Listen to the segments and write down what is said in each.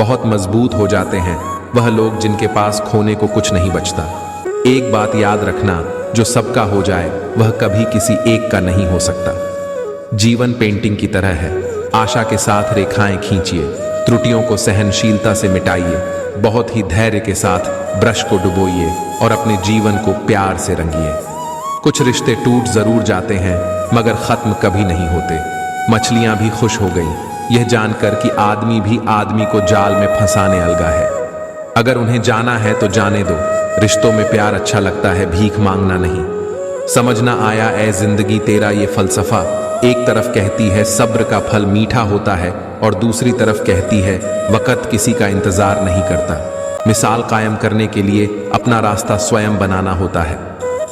बहुत मजबूत हो जाते हैं वह लोग जिनके पास खोने को कुछ नहीं बचता। एक बात याद रखना, जो सबका हो जाए वह कभी किसी एक का नहीं हो सकता। जीवन पेंटिंग की तरह है, आशा के साथ रेखाएं खींचिए, त्रुटियों को सहनशीलता से मिटाइए, बहुत ही धैर्य के साथ ब्रश को डुबोइए और अपने जीवन को प्यार से रंगिए। कुछ रिश्ते टूट जरूर जाते हैं मगर खत्म कभी नहीं होते। मछलियां भी खुश हो गईं यह जानकर कि आदमी भी आदमी को जाल में फंसाने अलगा है। अगर उन्हें जाना है तो जाने दो, रिश्तों में प्यार अच्छा लगता है, भीख मांगना नहीं। समझना आया ए जिंदगी तेरा ये फलसफा, एक तरफ कहती है सब्र का फल मीठा होता है और दूसरी तरफ कहती है वक़्त किसी का इंतजार नहीं करता। मिसाल कायम करने के लिए अपना रास्ता स्वयं बनाना होता है।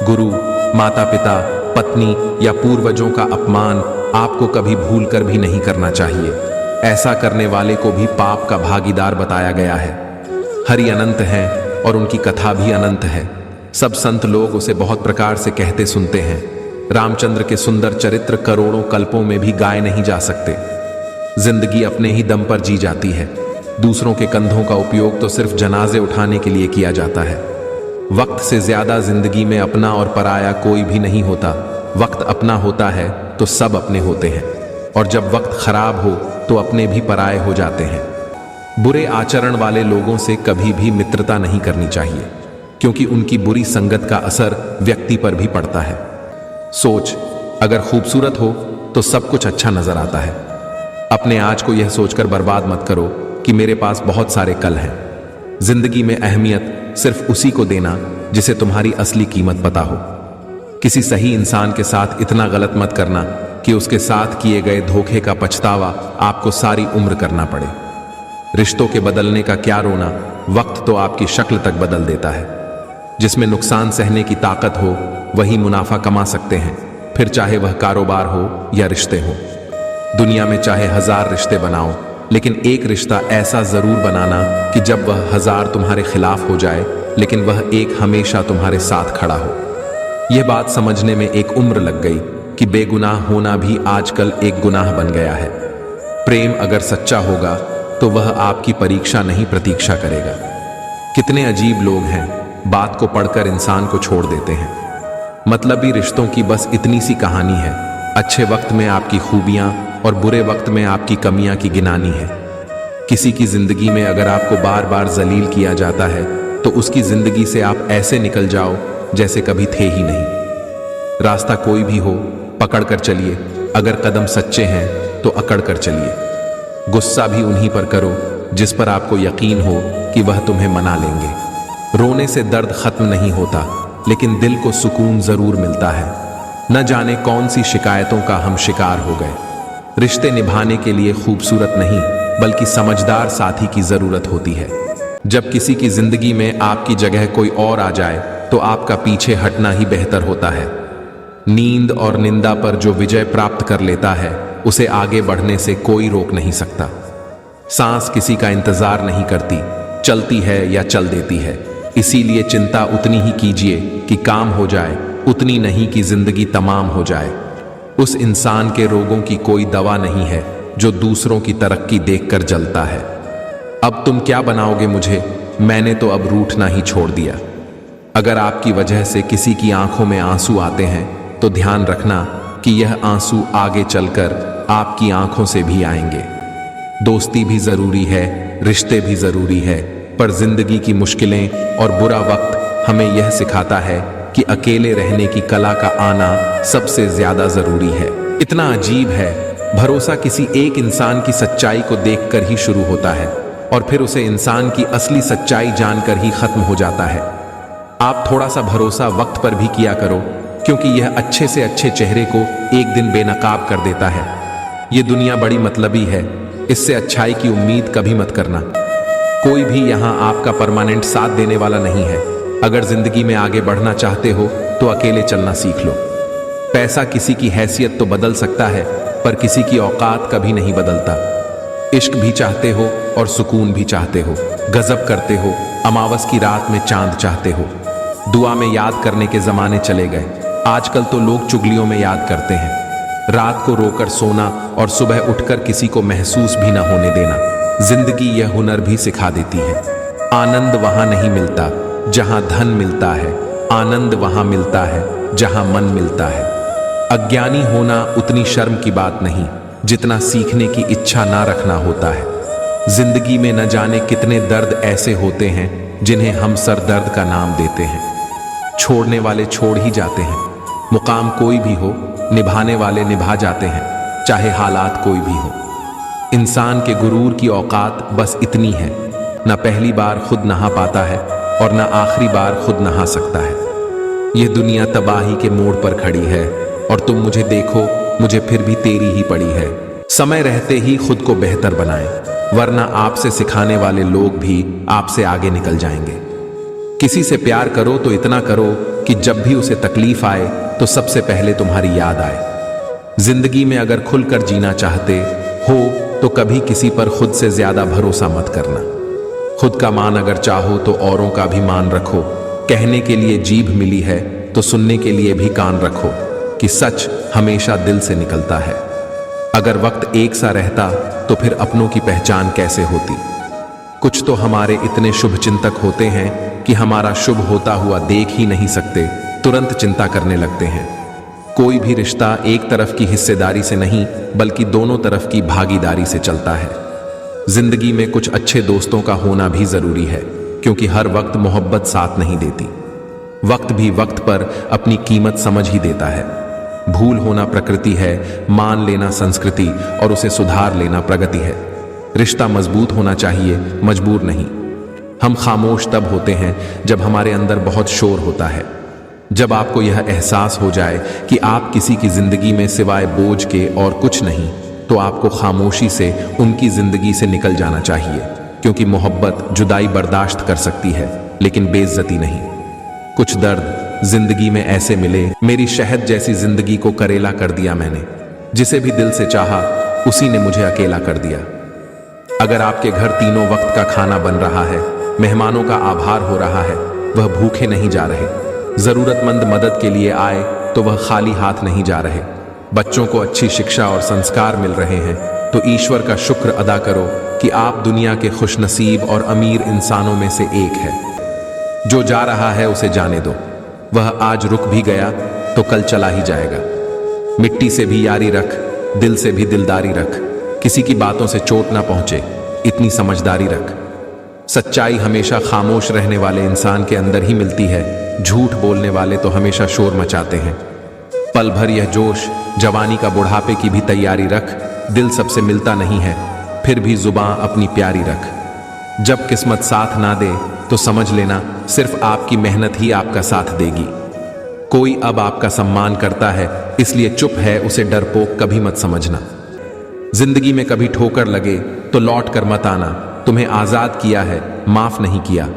गुरु, माता पिता, पत्नी या पूर्वजों का अपमान आपको कभी भूलकर भी नहीं करना चाहिए। ऐसा करने वाले को भी पाप का भागीदार बताया गया है। हरि अनंत हैं और उनकी कथा भी अनंत है। सब संत लोग उसे बहुत प्रकार से कहते सुनते हैं। रामचंद्र के सुंदर चरित्र करोड़ों कल्पों में भी गाए नहीं जा सकते। जिंदगी अपने ही दम पर जी जाती है। दूसरों के कंधों का उपयोग तो सिर्फ जनाजे उठाने के लिए किया जाता है। वक्त से ज्यादा जिंदगी में अपना और पराया कोई भी नहीं होता। वक्त अपना होता है तो सब अपने होते हैं, और जब वक्त खराब हो तो अपने भी पराये हो जाते हैं। बुरे आचरण वाले लोगों से कभी भी मित्रता नहीं करनी चाहिए, क्योंकि उनकी बुरी संगत का असर व्यक्ति पर भी पड़ता है। सोच, अगर खूबसूरत हो तो सब कुछ अच्छा नजर आता है। अपने आज को यह सोचकर बर्बाद मत करो कि मेरे पास बहुत सारे कल हैं। जिंदगी में अहमियत सिर्फ उसी को देना जिसे तुम्हारी असली कीमत पता हो। किसी सही इंसान के साथ इतना गलत मत करना कि उसके साथ किए गए धोखे का पछतावा आपको सारी उम्र करना पड़े। रिश्तों के बदलने का क्या रोना, वक्त तो आपकी शक्ल तक बदल देता है। जिसमें नुकसान सहने की ताकत हो वही मुनाफा कमा सकते हैं, फिर चाहे वह कारोबार हो या रिश्ते हो। दुनिया में चाहे 1000 रिश्ते बनाओ, लेकिन एक रिश्ता ऐसा जरूर बनाना कि जब वह 1000 तुम्हारे खिलाफ हो जाए लेकिन वह एक हमेशा तुम्हारे साथ खड़ा हो। यह बात समझने में एक उम्र लग गई कि बेगुनाह होना भी आजकल एक गुनाह बन गया है। प्रेम अगर सच्चा होगा तो वह आपकी परीक्षा नहीं प्रतीक्षा करेगा। कितने अजीब लोग हैं, बात को पढ़कर इंसान को छोड़ देते हैं। मतलबी रिश्तों की बस इतनी सी कहानी है। अच्छे वक्त में आपकी खूबियां और बुरे वक्त में आपकी कमियां की गिनानी है। किसी की जिंदगी में अगर आपको बार बार जलील किया जाता है तो उसकी जिंदगी से आप ऐसे निकल जाओ जैसे कभी थे ही नहीं। रास्ता कोई भी हो, पकड़ कर चलिए। अगर कदम सच्चे हैं तो अकड़ कर चलिए। गुस्सा भी उन्हीं पर करो जिस पर आपको यकीन हो कि वह तुम्हें मना लेंगे। रोने से दर्द खत्म नहीं होता, लेकिन दिल को सुकून जरूर मिलता है। न जाने कौन सी शिकायतों का हम शिकार हो गए। रिश्ते निभाने के लिए खूबसूरत नहीं बल्कि समझदार साथी की जरूरत होती है। जब किसी की जिंदगी में आपकी जगह कोई और आ जाए तो आपका पीछे हटना ही बेहतर होता है। नींद और निंदा पर जो विजय प्राप्त कर लेता है उसे आगे बढ़ने से कोई रोक नहीं सकता। सांस किसी का इंतजार नहीं करती, चलती है या चल देती है। इसीलिए चिंता उतनी ही कीजिए कि काम हो जाए, उतनी नहीं कि जिंदगी तमाम हो जाए। उस इंसान के रोगों की कोई दवा नहीं है जो दूसरों की तरक्की देखकर जलता है। अब तुम क्या बनाओगे मुझे, मैंने तो अब रूठना ही छोड़ दिया। अगर आपकी वजह से किसी की आंखों में आंसू आते हैं तो ध्यान रखना कि यह आंसू आगे चलकर आपकी आंखों से भी आएंगे। दोस्ती भी जरूरी है, रिश्ते भी जरूरी है, पर जिंदगी की मुश्किलें और बुरा वक्त हमें यह सिखाता है कि अकेले रहने की कला का आना सबसे ज्यादा जरूरी है। इतना अजीब है, भरोसा किसी एक इंसान की सच्चाई को देखकर ही शुरू होता है और फिर उसे इंसान की असली सच्चाई जानकर ही खत्म हो जाता है। आप थोड़ा सा भरोसा वक्त पर भी किया करो, क्योंकि यह अच्छे से अच्छे चेहरे को एक दिन बेनकाब कर देता है। यह दुनिया बड़ी मतलबी है, इससे अच्छाई की उम्मीद कभी मत करना। कोई भी यहाँ आपका परमानेंट साथ देने वाला नहीं है। अगर जिंदगी में आगे बढ़ना चाहते हो तो अकेले चलना सीख लो। पैसा किसी की हैसियत तो बदल सकता है, पर किसी की औकात कभी नहीं बदलता। इश्क भी चाहते हो और सुकून भी चाहते हो, गजब करते हो, अमावस की रात में चांद चाहते हो। दुआ में याद करने के जमाने चले गए। आजकल तो लोग चुगलियों में याद करते हैं। रात को रोकर सोना और सुबह उठकर किसी को महसूस भी न होने देना। जिंदगी यह हुनर भी सिखा देती है। आनंद वहां नहीं मिलता जहां धन मिलता है, आनंद वहां मिलता है जहां मन मिलता है। अज्ञानी होना उतनी शर्म की बात नहीं जितना सीखने की इच्छा ना रखना होता है। जिंदगी में न जाने कितने दर्द ऐसे होते हैं जिन्हें हम सर दर्द का नाम देते हैं। छोड़ने वाले छोड़ ही जाते हैं, मुकाम कोई भी हो, निभाने वाले निभा जाते हैं, चाहे हालात कोई भी हो। इंसान के गुरूर की औकात बस इतनी है, न पहली बार खुद नहा पाता है और न आखिरी बार खुद नहा सकता है। यह दुनिया तबाही के मोड़ पर खड़ी है और तुम मुझे देखो, मुझे फिर भी तेरी ही पड़ी है। समय रहते ही खुद को बेहतर बनाएं, वरना आपसे सिखाने वाले लोग भी आपसे आगे निकल जाएंगे। किसी से प्यार करो तो इतना करो कि जब भी उसे तकलीफ आए तो सबसे पहले तुम्हारी याद आए। जिंदगी में अगर खुलकर जीना चाहते हो तो कभी किसी पर खुद से ज्यादा भरोसा मत करना। खुद का मान अगर चाहो तो औरों का भी मान रखो। कहने के लिए जीभ मिली है तो सुनने के लिए भी कान रखो कि सच हमेशा दिल से निकलता है। अगर वक्त एक सा रहता तो फिर अपनों की पहचान कैसे होती। कुछ तो हमारे इतने शुभ चिंतक होते हैं कि हमारा शुभ होता हुआ देख ही नहीं सकते, तुरंत चिंता करने लगते हैं। कोई भी रिश्ता एक तरफ की हिस्सेदारी से नहीं बल्कि दोनों तरफ की भागीदारी से चलता है। जिंदगी में कुछ अच्छे दोस्तों का होना भी जरूरी है, क्योंकि हर वक्त मोहब्बत साथ नहीं देती। वक्त भी वक्त पर अपनी कीमत समझ ही देता है। भूल होना प्रकृति है, मान लेना संस्कृति और उसे सुधार लेना प्रगति है। रिश्ता मजबूत होना चाहिए, मजबूर नहीं। हम खामोश तब होते हैं जब हमारे अंदर बहुत शोर होता है। जब आपको यह एहसास हो जाए कि आप किसी की जिंदगी में सिवाय बोझ के और कुछ नहीं, तो आपको खामोशी से उनकी जिंदगी से निकल जाना चाहिए, क्योंकि मोहब्बत जुदाई बर्दाश्त कर सकती है लेकिन बेइज्जती नहीं। कुछ दर्द जिंदगी में ऐसे मिले, मेरी शहद जैसी जिंदगी को करेला कर दिया मैंने। जिसे भी दिल से चाहा उसी ने मुझे अकेला कर दिया। अगर आपके घर तीनों वक्त का खाना बन रहा है, मेहमानों का आभार हो रहा है, वह भूखे नहीं जा रहे। जरूरतमंद मदद के लिए आए तो वह खाली हाथ नहीं जा रहे। बच्चों को अच्छी शिक्षा और संस्कार मिल रहे हैं तो ईश्वर का शुक्र अदा करो कि आप दुनिया के खुशनसीब और अमीर इंसानों में से एक है। जो जा रहा है उसे जाने दो, वह आज रुक भी गया तो कल चला ही जाएगा। मिट्टी से भी यारी रख, दिल से भी दिलदारी रख। किसी की बातों से चोट ना पहुंचे, इतनी समझदारी रख। सच्चाई हमेशा खामोश रहने वाले इंसान के अंदर ही मिलती है। झूठ बोलने वाले तो हमेशा शोर मचाते हैं। पल भर यह जोश, जवानी का बुढ़ापे की भी तैयारी रख। दिल सबसे मिलता नहीं है, फिर भी जुबान अपनी प्यारी रख। जब किस्मत साथ ना दे तो समझ लेना सिर्फ आपकी मेहनत ही आपका साथ देगी। कोई अब आपका सम्मान करता है इसलिए चुप है, उसे डरपोक कभी मत समझना। जिंदगी में कभी ठोकर लगे तो लौट कर मत आना। तुम्हें आजाद किया है, माफ नहीं किया।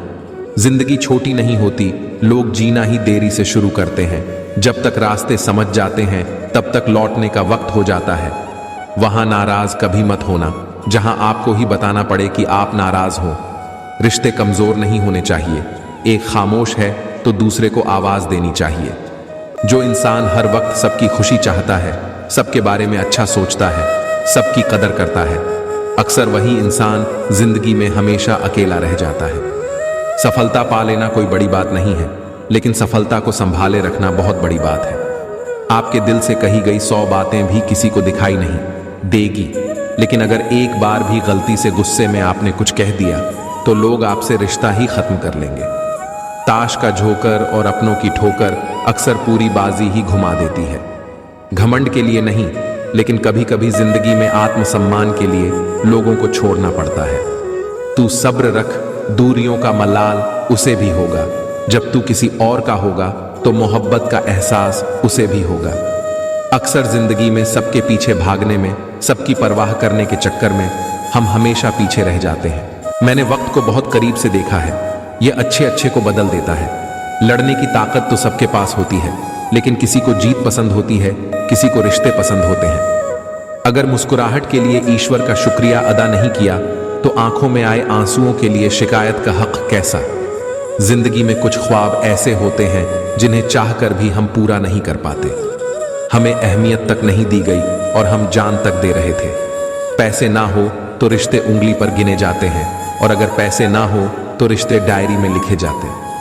जिंदगी छोटी नहीं होती, लोग जीना ही देरी से शुरू करते हैं। जब तक रास्ते समझ जाते हैं तब तक लौटने का वक्त हो जाता है। वहां नाराज कभी मत होना जहां आपको ही बताना पड़े कि आप नाराज हो। रिश्ते कमजोर नहीं होने चाहिए। एक खामोश है तो दूसरे को आवाज देनी चाहिए। जो इंसान हर वक्त सबकी खुशी चाहता है, सबके बारे में अच्छा सोचता है, सबकी कदर करता है, अक्सर वही इंसान जिंदगी में हमेशा अकेला रह जाता है। सफलता पा लेना कोई बड़ी बात नहीं है, लेकिन सफलता को संभाले रखना बहुत बड़ी बात है। आपके दिल से कही गई 100 बातें भी किसी को दिखाई नहीं देगी, लेकिन अगर एक बार भी गलती से गुस्से में आपने कुछ कह दिया तो लोग आपसे रिश्ता ही खत्म कर लेंगे। ताश का झोंकर और अपनों की ठोकर अक्सर पूरी बाजी ही घुमा देती है। घमंड के लिए नहीं, लेकिन कभी कभी जिंदगी में आत्मसम्मान के लिए लोगों को छोड़ना पड़ता है। तू सब्र रख, दूरियों का मलाल उसे भी होगा। जब तू किसी और का होगा तो मोहब्बत का एहसास उसे भी होगा। अक्सर जिंदगी में सबके पीछे भागने में, सबकी परवाह करने के चक्कर में हम हमेशा पीछे रह जाते हैं। मैंने वक्त को बहुत करीब से देखा है। यह अच्छे अच्छे को बदल देता है। लड़ने की ताकत तो सबके पास होती है, लेकिन किसी को जीत पसंद होती है, किसी को रिश्ते पसंद होते हैं। अगर मुस्कुराहट के लिए ईश्वर का शुक्रिया अदा नहीं किया तो आंखों में आए आंसुओं के लिए शिकायत का हक कैसा। जिंदगी में कुछ ख्वाब ऐसे होते हैं जिन्हें चाहकर भी हम पूरा नहीं कर पाते। हमें अहमियत तक नहीं दी गई और हम जान तक दे रहे थे। पैसे ना हो तो रिश्ते उंगली पर गिने जाते हैं, और अगर पैसे ना हो तो रिश्ते डायरी में लिखे जाते हैं।